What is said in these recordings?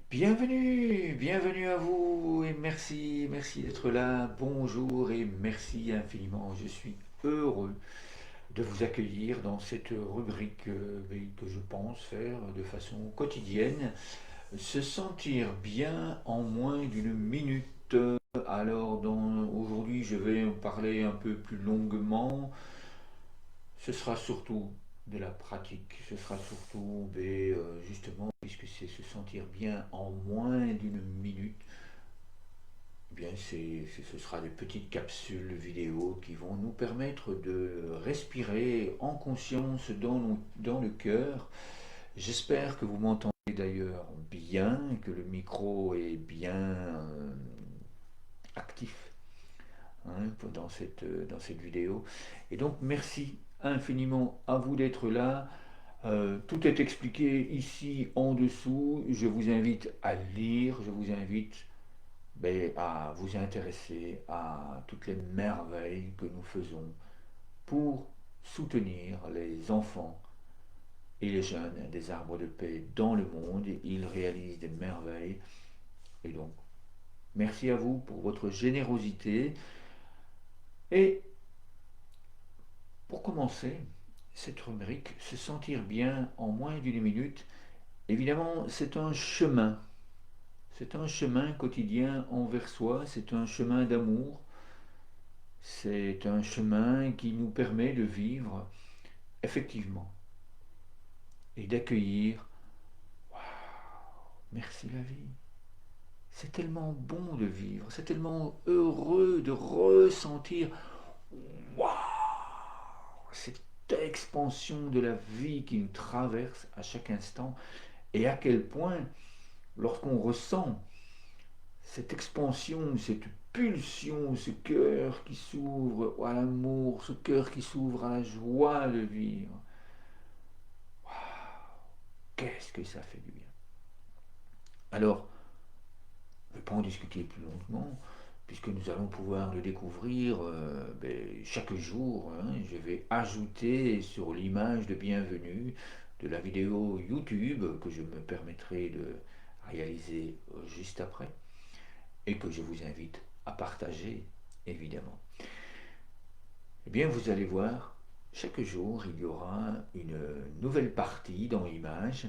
Bienvenue à vous et merci d'être là. Bonjour et merci infiniment. Je suis heureux de vous accueillir dans cette rubrique que je pense faire de façon quotidienne. Se sentir bien en moins d'une minute. Aujourd'hui, je vais en parler un peu plus longuement. Ce sera surtout de la pratique. Ce sera surtout, justement, puisque c'est se sentir bien en moins d'une minute. Eh bien, ce sera des petites capsules vidéo qui vont nous permettre de respirer en conscience dans le cœur. J'espère que vous m'entendez d'ailleurs bien, que le micro est bien actif, hein, dans cette vidéo. Et donc, merci infiniment à vous d'être là. Tout est expliqué ici en dessous. Je vous invite à lire, je vous invite à vous intéresser à toutes les merveilles que nous faisons pour soutenir les enfants et les jeunes des arbres de paix dans le monde. Ils réalisent des merveilles. Et donc, merci à vous pour votre générosité. Et pour commencer cette rubrique, se sentir bien en moins d'une minute, évidemment, c'est un chemin. C'est un chemin quotidien envers soi, c'est un chemin d'amour, c'est un chemin qui nous permet de vivre effectivement et d'accueillir. Waouh, merci la vie. C'est tellement bon de vivre, c'est tellement heureux de ressentir waouh, cette expansion de la vie qui nous traverse à chaque instant et à quel point lorsqu'on ressent cette expansion, cette pulsion, ce cœur qui s'ouvre à l'amour, ce cœur qui s'ouvre à la joie de vivre. Qu'est-ce que ça fait du bien. Alors, je ne vais pas en discuter plus longuement, puisque nous allons pouvoir le découvrir chaque jour. Hein. Je vais ajouter sur l'image de bienvenue de la vidéo YouTube que je me permettrai de réaliser juste après et que je vous invite à partager, évidemment. Eh bien, vous allez voir, chaque jour, il y aura une nouvelle partie dans l'image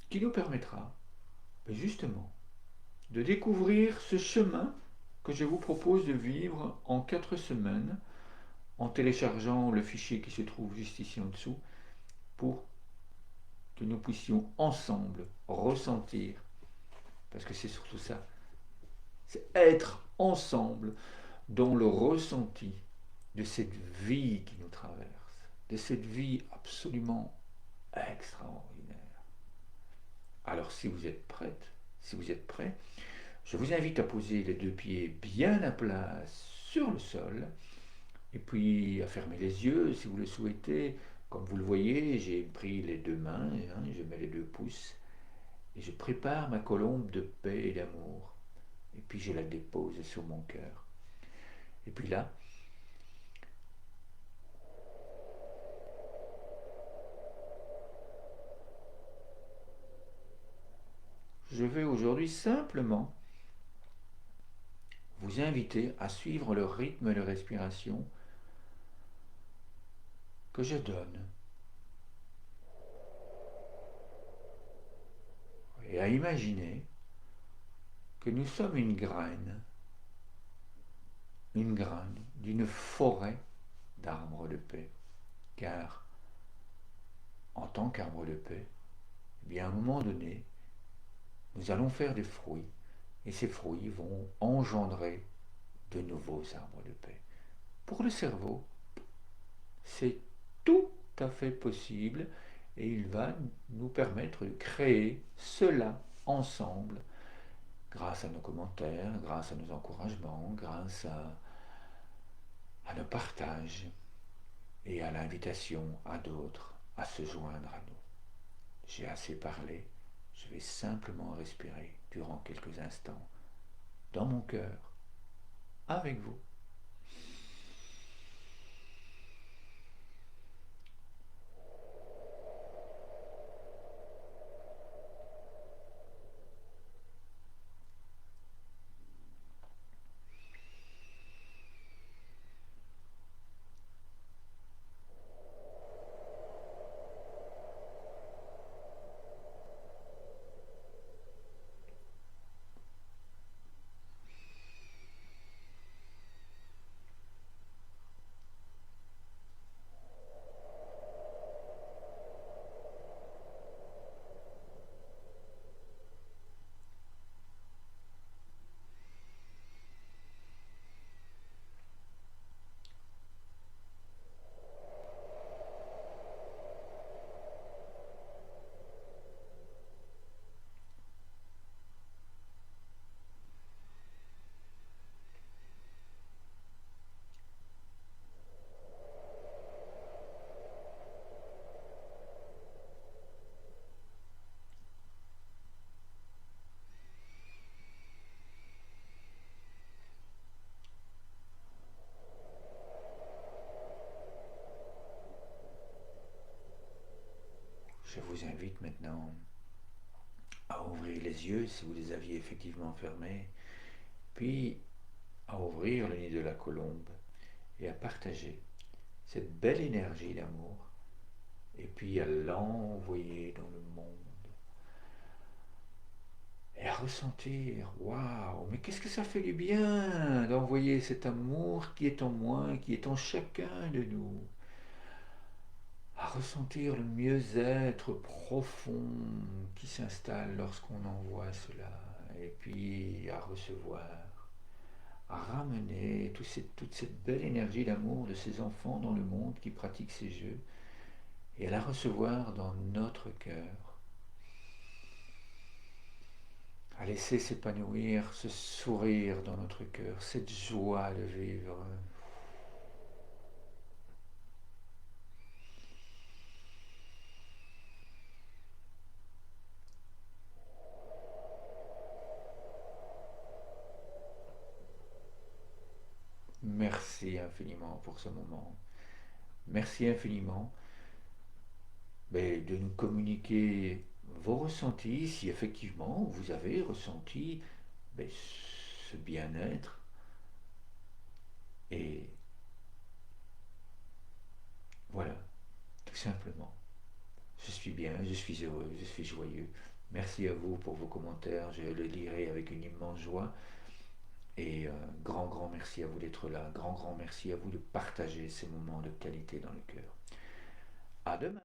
qui nous permettra, justement, de découvrir ce chemin que je vous propose de vivre en 4 semaines en téléchargeant le fichier qui se trouve juste ici en dessous pour que nous puissions ensemble ressentir, parce que c'est surtout ça, c'est être ensemble dans le ressenti de cette vie qui nous traverse, de cette vie absolument extraordinaire. Alors si vous êtes prête, si vous êtes prêt, je vous invite à poser les deux pieds bien à plat sur le sol et puis à fermer les yeux si vous le souhaitez. Comme vous le voyez, j'ai pris les deux mains, hein, je mets les deux pouces et je prépare ma colombe de paix et d'amour. Et puis je la dépose sur mon cœur. Et puis là, je vais aujourd'hui simplement vous inviter à suivre le rythme de respiration que je donne et à imaginer que nous sommes une graine d'une forêt d'arbres de paix. Car en tant qu'arbre de paix, eh bien à un moment donné, nous allons faire des fruits et ces fruits vont engendrer de nouveaux arbres de paix. Pour le cerveau, c'est tout à fait possible et il va nous permettre de créer cela ensemble grâce à nos commentaires, grâce à nos encouragements, grâce à nos partages et à l'invitation à d'autres à se joindre à nous. J'ai assez parlé, je vais simplement respirer durant quelques instants dans mon cœur avec vous. je vous invite maintenant à ouvrir les yeux si vous les aviez effectivement fermés, puis à ouvrir le nid de la colombe et à partager cette belle énergie d'amour et puis à l'envoyer dans le monde et à ressentir, waouh, mais qu'est-ce que ça fait du bien d'envoyer cet amour qui est en moi, qui est en chacun de nous, à ressentir le mieux-être profond qui s'installe lorsqu'on envoie cela, et puis à recevoir, à ramener toute cette belle énergie d'amour de ces enfants dans le monde qui pratiquent ces jeux, et à la recevoir dans notre cœur, à laisser s'épanouir ce sourire dans notre cœur, cette joie de vivre. Merci infiniment pour ce moment. Merci infiniment de nous communiquer vos ressentis, si effectivement vous avez ressenti ce bien-être. Et voilà, tout simplement. Je suis bien, je suis heureux, je suis joyeux. Merci à vous pour vos commentaires, je les lirai avec une immense joie. Et grand merci à vous d'être là, grand merci à vous de partager ces moments de qualité dans le cœur. À demain.